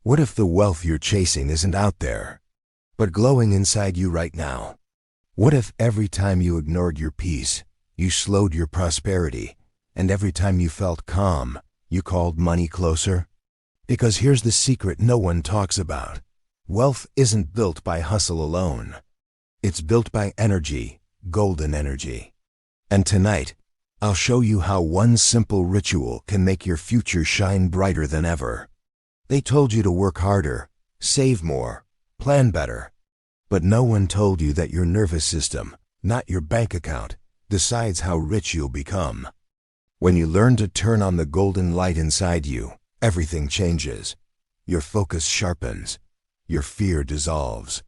What if the wealth you're chasing isn't out there, but glowing inside you right now? What if every time you ignored your peace, you slowed your prosperity, and every time you felt calm, you called money closer? Because here's the secret no one talks about. Wealth isn't built by hustle alone. It's built by energy, golden energy. And tonight, I'll show you how one simple ritual can make your future shine brighter than ever. They told you to work harder, save more, plan better. But no one told you that your nervous system, not your bank account, decides how rich you'll become. When you learn to turn on the golden light inside you, everything changes. Your focus sharpens, your fear dissolves,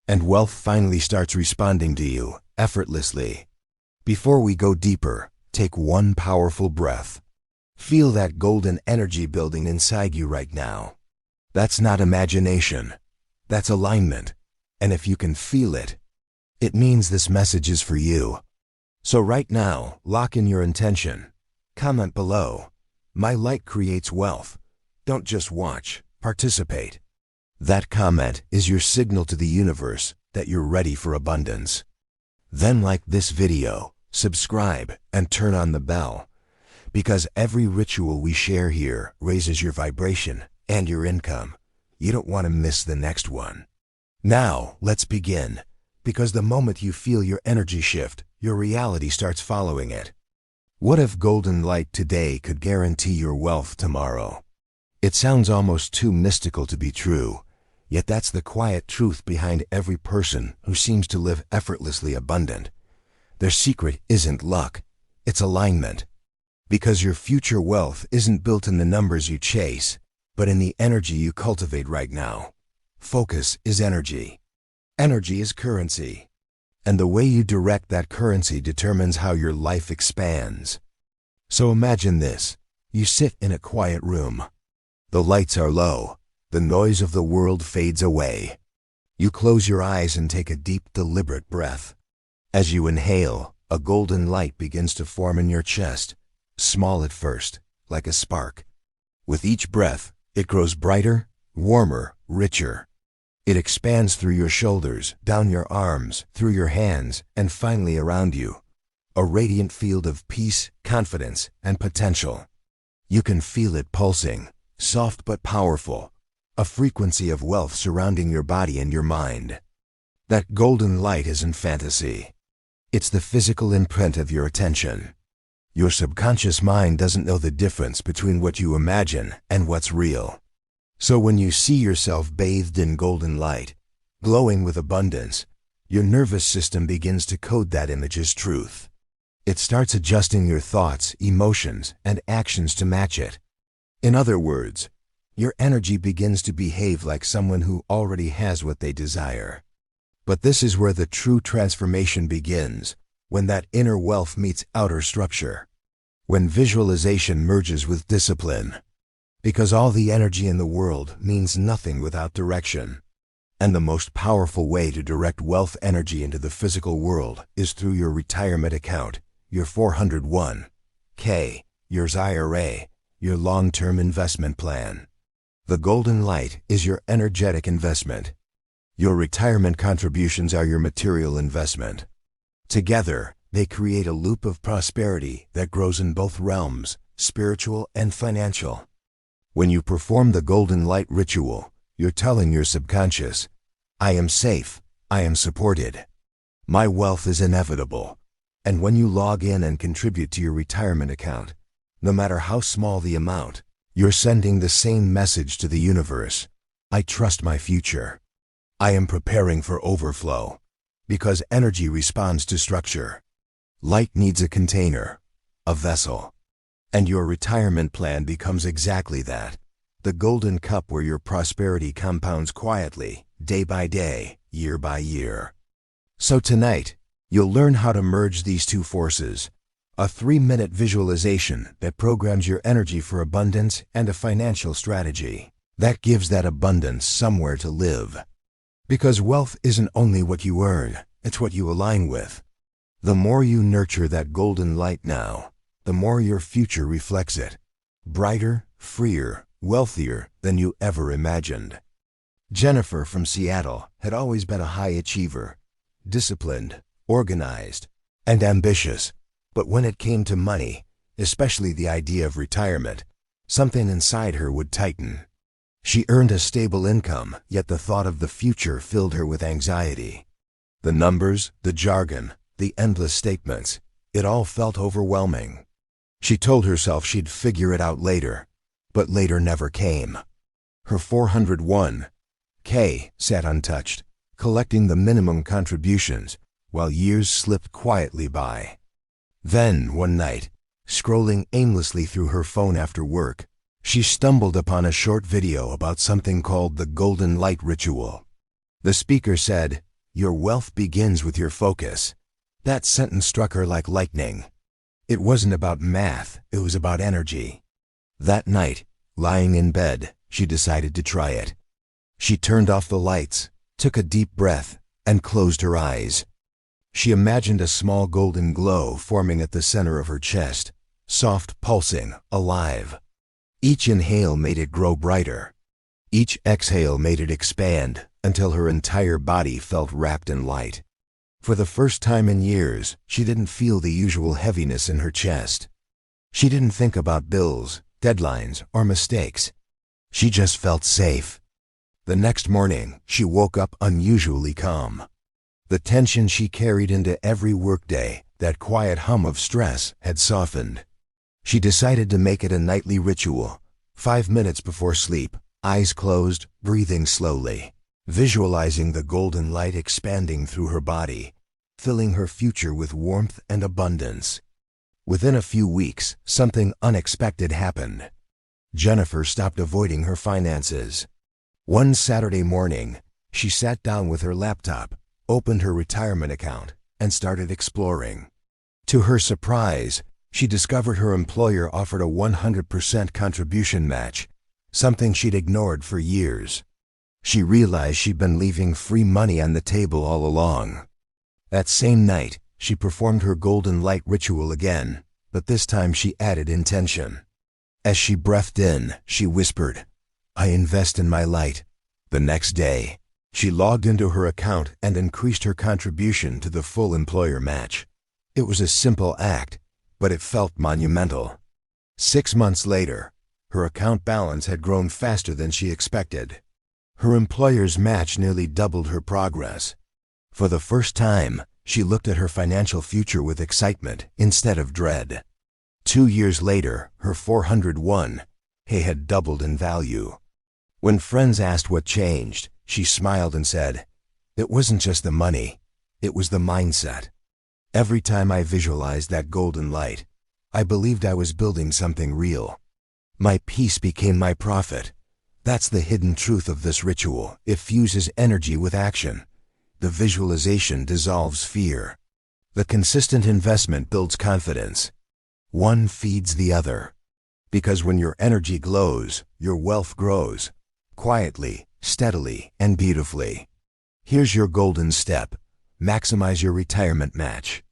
and wealth finally starts responding to you, effortlessly. Before we go deeper, take one powerful breath. Feel that golden energy building inside you right now. That's not imagination. That's alignment. And if you can feel it, it means this message is for you. So right now, lock in your intention. Comment below. My light creates wealth. Don't just watch, participate. That comment is your signal to the universe that you're ready for abundance. Then like this video, subscribe, and turn on the bell. Because every ritual we share here raises your vibration and your income. You don't want to miss the next one. Now, let's begin. Because the moment you feel your energy shift, your reality starts following it. What if golden light today could guarantee your wealth tomorrow? It sounds almost too mystical to be true, yet that's the quiet truth behind every person who seems to live effortlessly abundant. Their secret isn't luck, it's alignment. Because your future wealth isn't built in the numbers you chase, but in the energy you cultivate right now. Focus is energy. Energy is currency. And the way you direct that currency determines how your life expands. So imagine this. You sit in a quiet room. The lights are low. The noise of the world fades away. You close your eyes and take a deep, deliberate breath. As you inhale, a golden light begins to form in your chest, small at first, like a spark. With each breath, it grows brighter, warmer, richer. It expands through your shoulders, down your arms, through your hands, and finally around you. A radiant field of peace, confidence, and potential. You can feel it pulsing, soft but powerful, a frequency of wealth surrounding your body and your mind. That golden light isn't fantasy. It's the physical imprint of your attention. Your subconscious mind doesn't know the difference between what you imagine and what's real. So when you see yourself bathed in golden light, glowing with abundance, your nervous system begins to code that image as truth. It starts adjusting your thoughts, emotions, and actions to match it. In other words, your energy begins to behave like someone who already has what they desire. But this is where the true transformation begins, when that inner wealth meets outer structure. When visualization merges with discipline. Because all the energy in the world means nothing without direction. And the most powerful way to direct wealth energy into the physical world is through your retirement account, your 401k, your IRA, your long-term investment plan. The golden light is your energetic investment. Your retirement contributions are your material investment. Together, they create a loop of prosperity that grows in both realms, spiritual and financial. When you perform the golden light ritual, you're telling your subconscious, I am safe, I am supported. My wealth is inevitable. And when you log in and contribute to your retirement account, no matter how small the amount, you're sending the same message to the universe. I trust my future. I am preparing for overflow. Because energy responds to structure. Light needs a container, a vessel. And your retirement plan becomes exactly that. The golden cup where your prosperity compounds quietly, day by day, year by year. So tonight, you'll learn how to merge these two forces. A 3-minute visualization that programs your energy for abundance and a financial strategy that gives that abundance somewhere to live. Because wealth isn't only what you earn, it's what you align with. The more you nurture that golden light now, the more your future reflects it. Brighter, freer, wealthier than you ever imagined. Jennifer from Seattle had always been a high achiever, disciplined, organized, and ambitious. But when it came to money, especially the idea of retirement, something inside her would tighten. She earned a stable income, yet the thought of the future filled her with anxiety. The numbers, the jargon, the endless statements, it all felt overwhelming. She told herself she'd figure it out later, but later never came. Her 401k sat untouched, collecting the minimum contributions, while years slipped quietly by. Then, one night, scrolling aimlessly through her phone after work, she stumbled upon a short video about something called the Golden Light Ritual. The speaker said, "Your wealth begins with your focus." That sentence struck her like lightning. It wasn't about math, it was about energy. That night, lying in bed, she decided to try it. She turned off the lights, took a deep breath, and closed her eyes. She imagined a small golden glow forming at the center of her chest, soft, pulsing, alive. Each inhale made it grow brighter. Each exhale made it expand until her entire body felt wrapped in light. For the first time in years, she didn't feel the usual heaviness in her chest. She didn't think about bills, deadlines, or mistakes. She just felt safe. The next morning, she woke up unusually calm. The tension she carried into every workday, that quiet hum of stress, had softened. She decided to make it a nightly ritual. 5 minutes before sleep, eyes closed, breathing slowly, visualizing the golden light expanding through her body, filling her future with warmth and abundance. Within a few weeks, something unexpected happened. Jennifer stopped avoiding her finances. One Saturday morning, she sat down with her laptop, opened her retirement account, and started exploring. To her surprise, she discovered her employer offered a 100% contribution match, something she'd ignored for years. She realized she'd been leaving free money on the table all along. That same night, she performed her golden light ritual again, but this time she added intention. As she breathed in, she whispered, "I invest in my light." The next day, she logged into her account and increased her contribution to the full employer match. It was a simple act, but it felt monumental. 6 months later, her account balance had grown faster than she expected. Her employer's match nearly doubled her progress. For the first time, she looked at her financial future with excitement instead of dread. 2 years later, her 401k had doubled in value. When friends asked what changed, she smiled and said, "It wasn't just the money, it was the mindset. Every time I visualized that golden light, I believed I was building something real. My peace became my profit." That's the hidden truth of this ritual. It fuses energy with action. The visualization dissolves fear. The consistent investment builds confidence. One feeds the other. Because when your energy glows, your wealth grows. Quietly, steadily, and beautifully. Here's your golden step. Maximize your retirement match.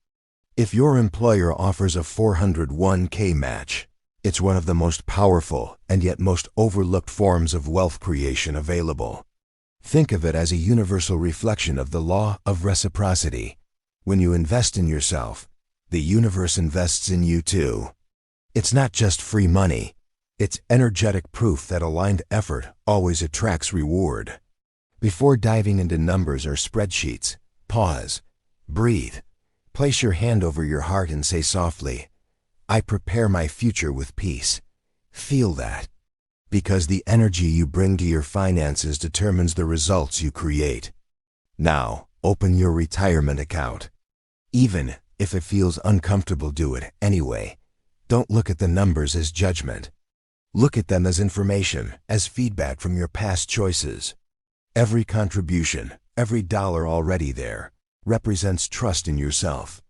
If your employer offers a 401k match, it's one of the most powerful and yet most overlooked forms of wealth creation available. Think of it as a universal reflection of the law of reciprocity. When you invest in yourself, the universe invests in you too. It's not just free money. It's energetic proof that aligned effort always attracts reward. Before diving into numbers or spreadsheets, pause, breathe, place your hand over your heart and say softly, "I prepare my future with peace." Feel that. Because the energy you bring to your finances determines the results you create. Now, open your retirement account. Even if it feels uncomfortable, do it anyway. Don't look at the numbers as judgment. Look at them as information, as feedback from your past choices. Every contribution, every dollar already there, represents trust in yourself.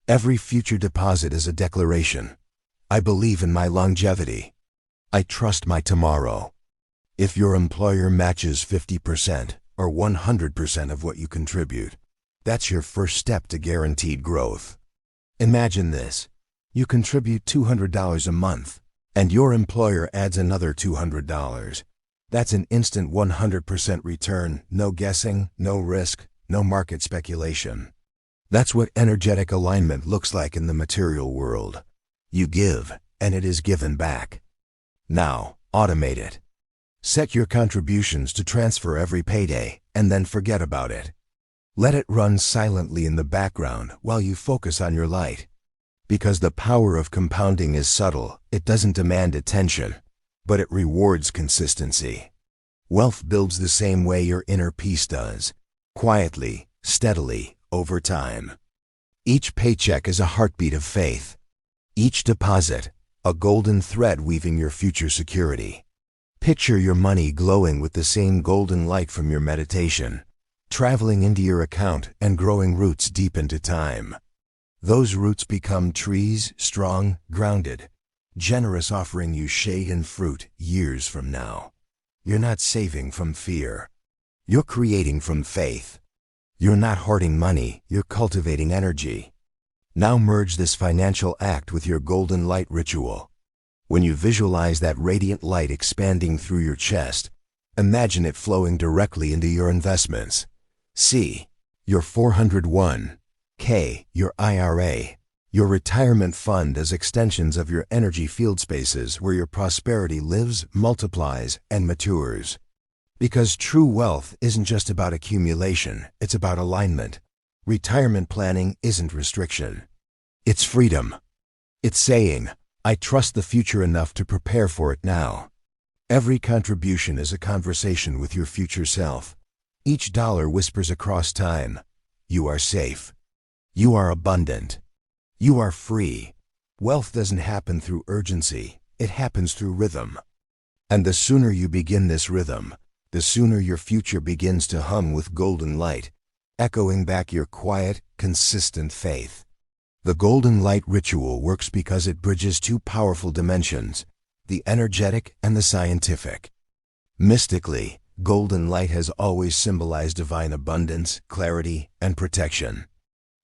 Every future deposit is a declaration. I believe in my longevity. I trust my tomorrow. If your employer matches 50% or 100% of what you contribute, that's your first step to guaranteed growth. Imagine this. You contribute $200 a month. And your employer adds another $200. That's an instant 100% return, no guessing, no risk, no market speculation. That's what energetic alignment looks like in the material world. You give, and it is given back. Now, automate it. Set your contributions to transfer every payday, and then forget about it. Let it run silently in the background while you focus on your light. Because the power of compounding is subtle, it doesn't demand attention, but it rewards consistency. Wealth builds the same way your inner peace does, quietly, steadily, over time. Each paycheck is a heartbeat of faith. Each deposit, a golden thread weaving your future security. Picture your money glowing with the same golden light from your meditation, traveling into your account and growing roots deep into time. Those roots become trees, strong, grounded, generous, offering you shade and fruit years from now. You're not saving from fear. You're creating from faith. You're not hoarding money, you're cultivating energy. Now merge this financial act with your golden light ritual. When you visualize that radiant light expanding through your chest, imagine it flowing directly into your investments. See, your 401k, your IRA, your retirement fund as extensions of your energy field spaces where your prosperity lives, multiplies, and matures. Because true wealth isn't just about accumulation, it's about alignment. Retirement planning isn't restriction. It's freedom. It's saying, I trust the future enough to prepare for it now. Every contribution is a conversation with your future self. Each dollar whispers across time, you are safe. You are abundant. You are free. Wealth doesn't happen through urgency, it happens through rhythm. And the sooner you begin this rhythm, the sooner your future begins to hum with golden light, echoing back your quiet, consistent faith. The golden light ritual works because it bridges two powerful dimensions, the energetic and the scientific. Mystically, golden light has always symbolized divine abundance, clarity, and protection.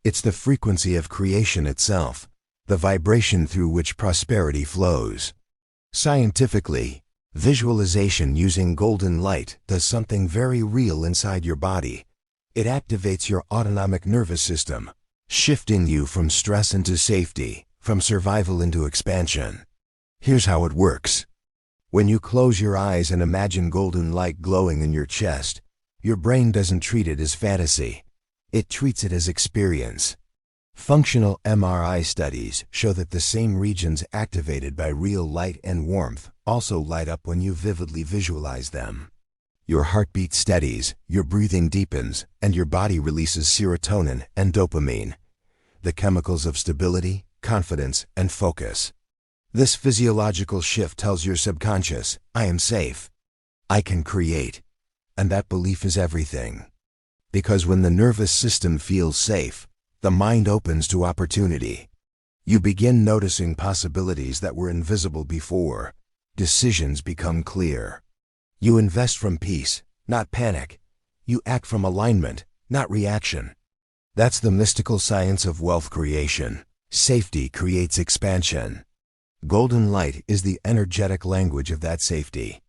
It's the frequency of creation itself, the vibration through which prosperity flows. Scientifically, visualization using golden light does something very real inside your body. It activates your autonomic nervous system, shifting you from stress into safety, from survival into expansion. Here's how it works. When you close your eyes and imagine golden light glowing in your chest, your brain doesn't treat it as fantasy. It treats it as experience. Functional MRI studies show that the same regions activated by real light and warmth also light up when you vividly visualize them. Your heartbeat steadies, your breathing deepens, and your body releases serotonin and dopamine, the chemicals of stability, confidence, and focus. This physiological shift tells your subconscious, I am safe. I can create. And that belief is everything. Because when the nervous system feels safe, the mind opens to opportunity. You begin noticing possibilities that were invisible before. Decisions become clear. You invest from peace, not panic. You act from alignment, not reaction. That's the mystical science of wealth creation. Safety creates expansion. Golden light is the energetic language of that safety.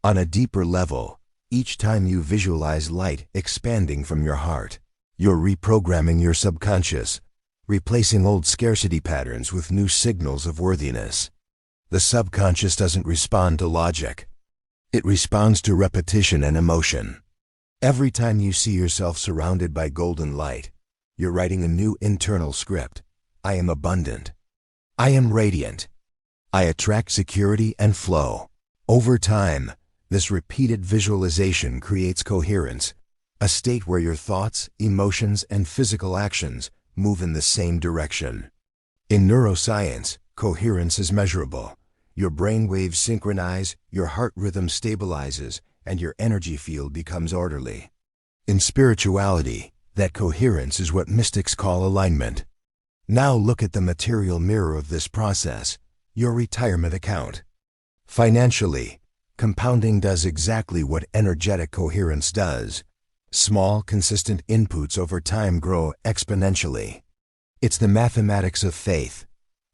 On a deeper level, each time you visualize light expanding from your heart, you're reprogramming your subconscious, replacing old scarcity patterns with new signals of worthiness. The subconscious doesn't respond to logic. It responds to repetition and emotion. Every time you see yourself surrounded by golden light, you're writing a new internal script. I am abundant. I am radiant. I attract security and flow. Over time, this repeated visualization creates coherence, a state where your thoughts, emotions, and physical actions move in the same direction. In neuroscience, coherence is measurable. Your brain waves synchronize, your heart rhythm stabilizes, and your energy field becomes orderly. In spirituality, that coherence is what mystics call alignment. Now look at the material mirror of this process, your retirement account. Financially, compounding does exactly what energetic coherence does. Small, consistent inputs over time grow exponentially. It's the mathematics of faith.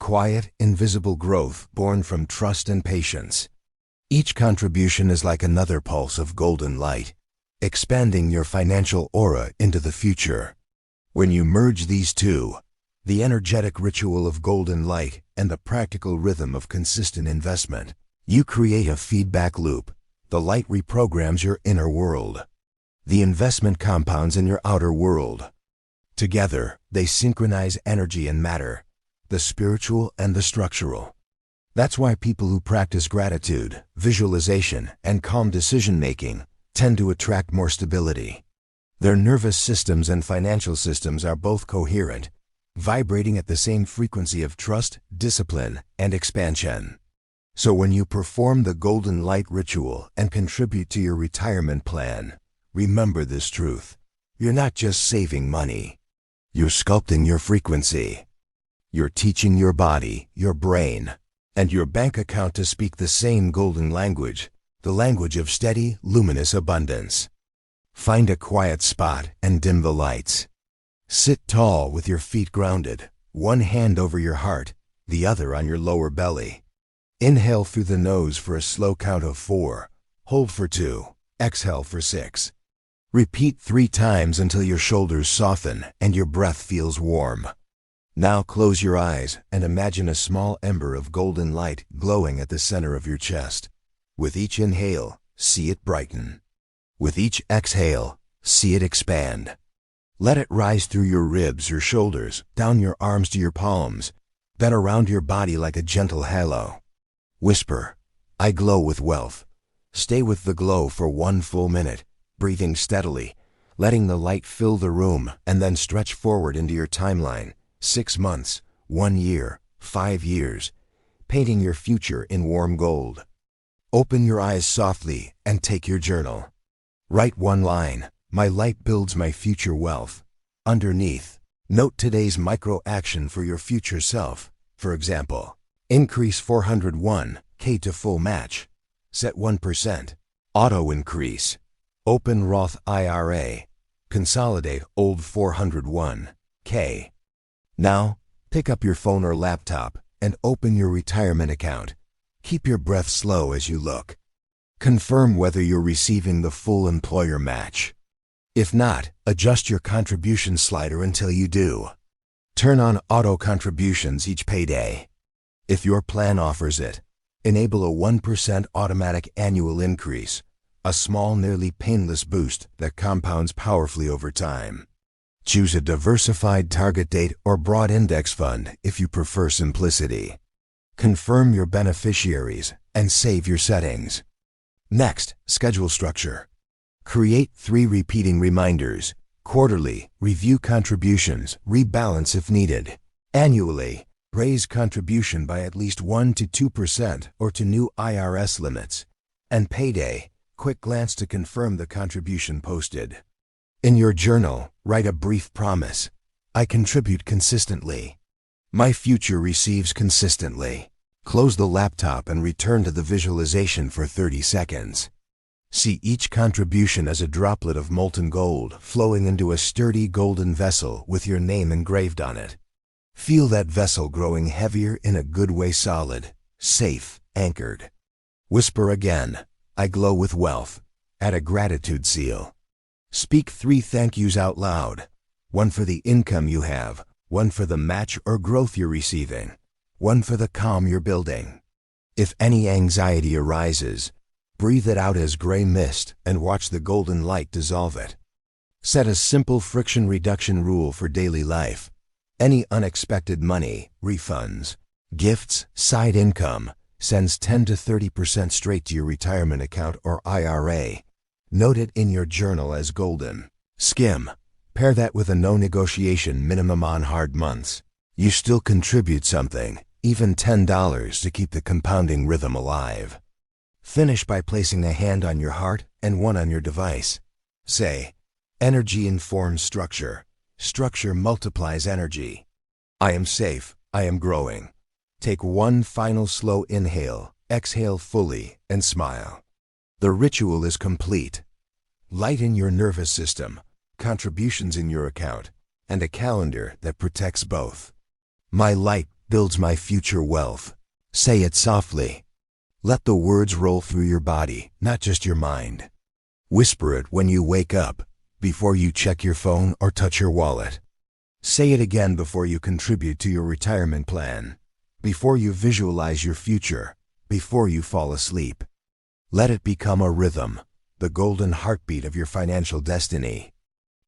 Quiet, invisible growth born from trust and patience. Each contribution is like another pulse of golden light, expanding your financial aura into the future. When you merge these two, the energetic ritual of golden light and the practical rhythm of consistent investment, you create a feedback loop. The light reprograms your inner world. The investment compounds in your outer world. Together, they synchronize energy and matter, the spiritual and the structural. That's why people who practice gratitude, visualization, and calm decision-making tend to attract more stability. Their nervous systems and financial systems are both coherent, vibrating at the same frequency of trust, discipline, and expansion. So when you perform the golden light ritual and contribute to your retirement plan, remember this truth. You're not just saving money. You're sculpting your frequency. You're teaching your body, your brain, and your bank account to speak the same golden language, the language of steady, luminous abundance. Find a quiet spot and dim the lights. Sit tall with your feet grounded, one hand over your heart, the other on your lower belly. Inhale through the nose for a slow count of 4, hold for 2, exhale for 6. Repeat 3 times until your shoulders soften and your breath feels warm. Now close your eyes and imagine a small ember of golden light glowing at the center of your chest. With each inhale, see it brighten. With each exhale, see it expand. Let it rise through your ribs, your shoulders, down your arms to your palms, then around your body like a gentle halo. Whisper, "I glow with wealth." Stay with the glow for 1 full minute, breathing steadily, letting the light fill the room, and then stretch forward into your timeline. 6 months, 1 year, 5 years, painting your future in warm gold. Open your eyes softly and take your journal. Write 1 line, "My light builds my future wealth." Underneath, note today's micro action for your future self. For example, increase 401k to full match. Set 1%. Auto increase. Open Roth IRA. Consolidate old 401k. Now, pick up your phone or laptop and open your retirement account. Keep your breath slow as you look. Confirm whether you're receiving the full employer match. If not, adjust your contribution slider until you do. Turn on auto contributions each payday. If your plan offers it, enable a 1% automatic annual increase, a small, nearly painless boost that compounds powerfully over time. Choose a diversified target date or broad index fund if you prefer simplicity. Confirm your beneficiaries and save your settings. Next, schedule structure. Create 3 repeating reminders. Quarterly, review contributions, rebalance if needed. Annually, raise contribution by at least 1 to 2% or to new IRS limits. And payday, quick glance to confirm the contribution posted. In your journal, write a brief promise. I contribute consistently. My future receives consistently. Close the laptop and return to the visualization for 30 seconds. See each contribution as a droplet of molten gold flowing into a sturdy golden vessel with your name engraved on it. Feel that vessel growing heavier in a good way, solid, safe, anchored. Whisper again, "I glow with wealth." Add a gratitude seal. Speak 3 thank yous out loud. 1 for the income you have, 1 for the match or growth you're receiving, 1 for the calm you're building. If any anxiety arises, breathe it out as gray mist and watch the golden light dissolve it. Set a simple friction reduction rule for daily life. Any unexpected money, refunds, gifts, side income, sends 10 to 30% straight to your retirement account or IRA. Note it in your journal as golden. Skim. Pair that with a no negotiation minimum on hard months. You still contribute something, even $10 to keep the compounding rhythm alive. Finish by placing a hand on your heart and one on your device. Say, "Energy informs structure. Structure multiplies energy. I am safe. I am growing." Take 1 final slow inhale, exhale fully, and smile. The ritual is complete. Light in your nervous system, contributions in your account, and a calendar that protects both. My light builds my future wealth. Say it softly. Let the words roll through your body, not just your mind. Whisper it when you wake up, before you check your phone or touch your wallet. Say it again before you contribute to your retirement plan, before you visualize your future, before you fall asleep. Let it become a rhythm, the golden heartbeat of your financial destiny.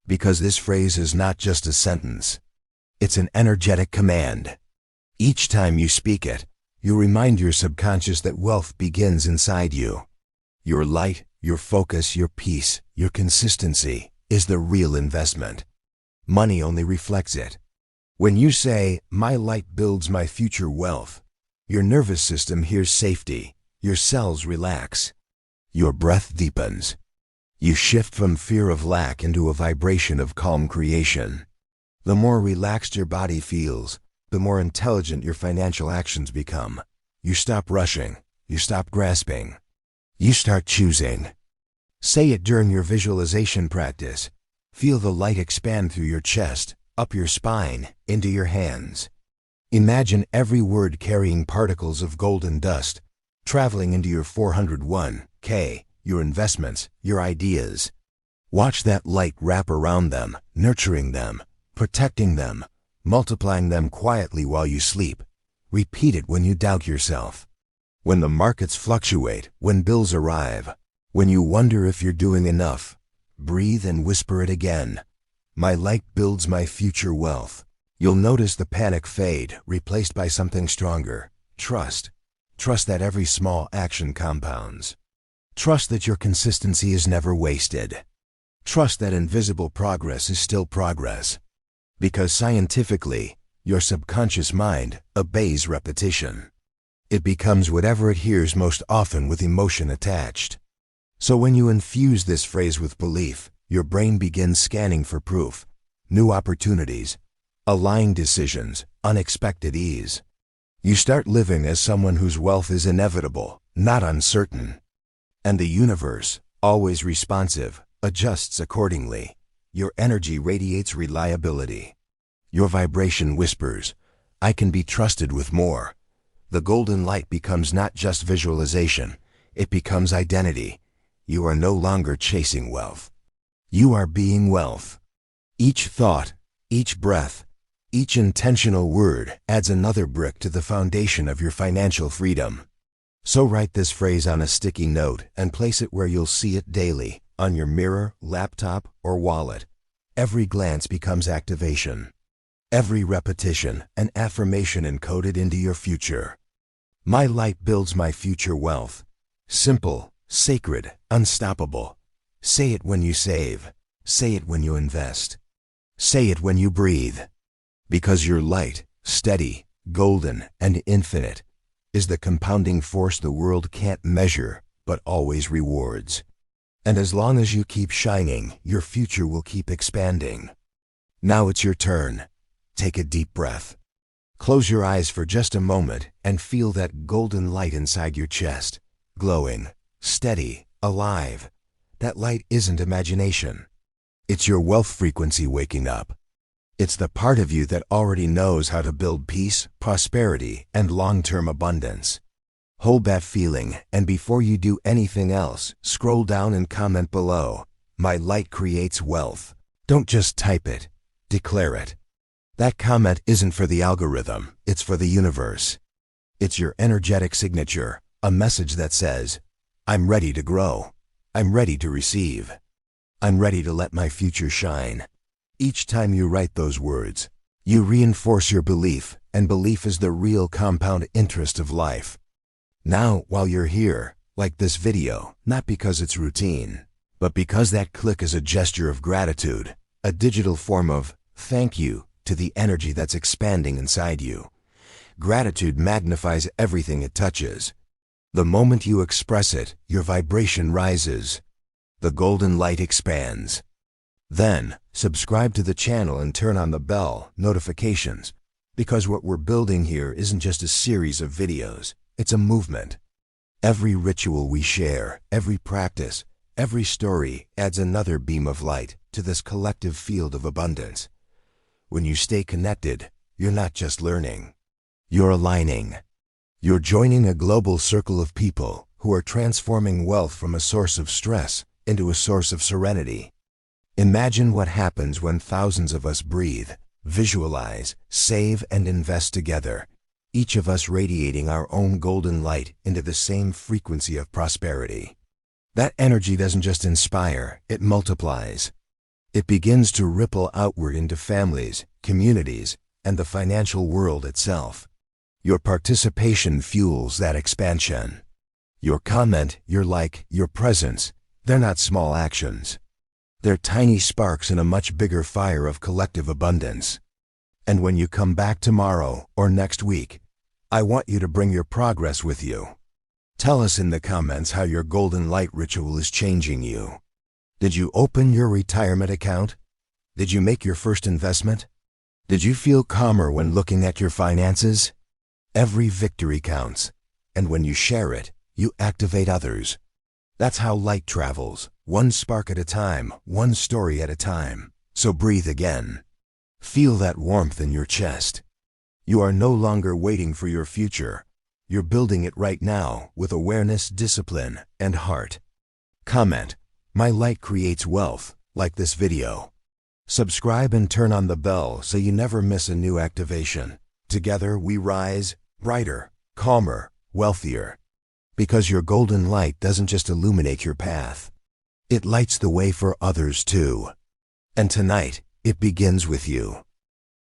Because this phrase is not just a sentence. It's an energetic command. Each time you speak it, you remind your subconscious that wealth begins inside you. Your light, your focus, your peace, your consistency is the real investment. Money only reflects it. When you say, "My light builds my future wealth," your nervous system hears safety, your cells relax, your breath deepens. You shift from fear of lack into a vibration of calm creation. The more relaxed your body feels, the more intelligent your financial actions become. You stop rushing. You stop grasping. You start choosing. Say it during your visualization practice. Feel the light expand through your chest, up your spine, into your hands. Imagine every word carrying particles of golden dust, traveling into your 401k, your investments, your ideas. Watch that light wrap around them, nurturing them, protecting them, multiplying them quietly while you sleep. Repeat it when you doubt yourself. When the markets fluctuate, when bills arrive, when you wonder if you're doing enough, breathe and whisper it again. My light builds my future wealth. You'll notice the panic fade, replaced by something stronger. Trust. Trust that every small action compounds. Trust that your consistency is never wasted. Trust that invisible progress is still progress. Because scientifically, your subconscious mind obeys repetition. It becomes whatever it hears most often with emotion attached. So when you infuse this phrase with belief, your brain begins scanning for proof, new opportunities, aligned decisions, unexpected ease. You start living as someone whose wealth is inevitable, not uncertain. And the universe, always responsive, adjusts accordingly. Your energy radiates reliability. Your vibration whispers, "I can be trusted with more." The golden light becomes not just visualization, it becomes identity. You are no longer chasing wealth. You are being wealth. Each thought, each breath, each intentional word adds another brick to the foundation of your financial freedom. So write this phrase on a sticky note and place it where you'll see it daily, on your mirror, laptop, or wallet. Every glance becomes activation. Every repetition, an affirmation encoded into your future. My light builds my future wealth. Simple, sacred, unstoppable. Say it when you save. Say it when you invest. Say it when you breathe. Because your light, steady, golden, and infinite, is the compounding force the world can't measure, but always rewards. And as long as you keep shining, your future will keep expanding. Now it's your turn. Take a deep breath. Close your eyes for just a moment and feel that golden light inside your chest, glowing, steady, alive. That light isn't imagination. It's your wealth frequency waking up. It's the part of you that already knows how to build peace, prosperity, and long-term abundance. Hold that feeling, and before you do anything else, scroll down and comment below. My light creates wealth. Don't just type it. Declare it. That comment isn't for the algorithm, it's for the universe. It's your energetic signature, a message that says, "I'm ready to grow. I'm ready to receive. I'm ready to let my future shine." Each time you write those words, you reinforce your belief, and belief is the real compound interest of life. Now, while you're here, like this video, not because it's routine, but because that click is a gesture of gratitude, a digital form of thank you to the energy that's expanding inside you. Gratitude magnifies everything it touches. The moment you express it, your vibration rises. The golden light expands. Then, subscribe to the channel and turn on the bell notifications, because what we're building here isn't just a series of videos, it's a movement. Every ritual we share, every practice, every story adds another beam of light to this collective field of abundance. When you stay connected, you're not just learning. You're aligning. You're joining a global circle of people who are transforming wealth from a source of stress into a source of serenity. Imagine what happens when thousands of us breathe, visualize, save, and invest together, each of us radiating our own golden light into the same frequency of prosperity. That energy doesn't just inspire, it multiplies. It begins to ripple outward into families, communities, and the financial world itself. Your participation fuels that expansion. Your comment, your like, your presence, they're not small actions. They're tiny sparks in a much bigger fire of collective abundance. And when you come back tomorrow or next week, I want you to bring your progress with you. Tell us in the comments how your golden light ritual is changing you. Did you open your retirement account? Did you make your first investment? Did you feel calmer when looking at your finances? Every victory counts, and when you share it, you activate others. That's how light travels, one spark at a time, one story at a time. So breathe again. Feel that warmth in your chest. You are no longer waiting for your future. You're building it right now with awareness, discipline, and heart. Comment, "My light creates wealth," like this video. Subscribe and turn on the bell so you never miss a new activation. Together we rise, brighter, calmer, wealthier. Because your golden light doesn't just illuminate your path. It lights the way for others too. And tonight, it begins with you.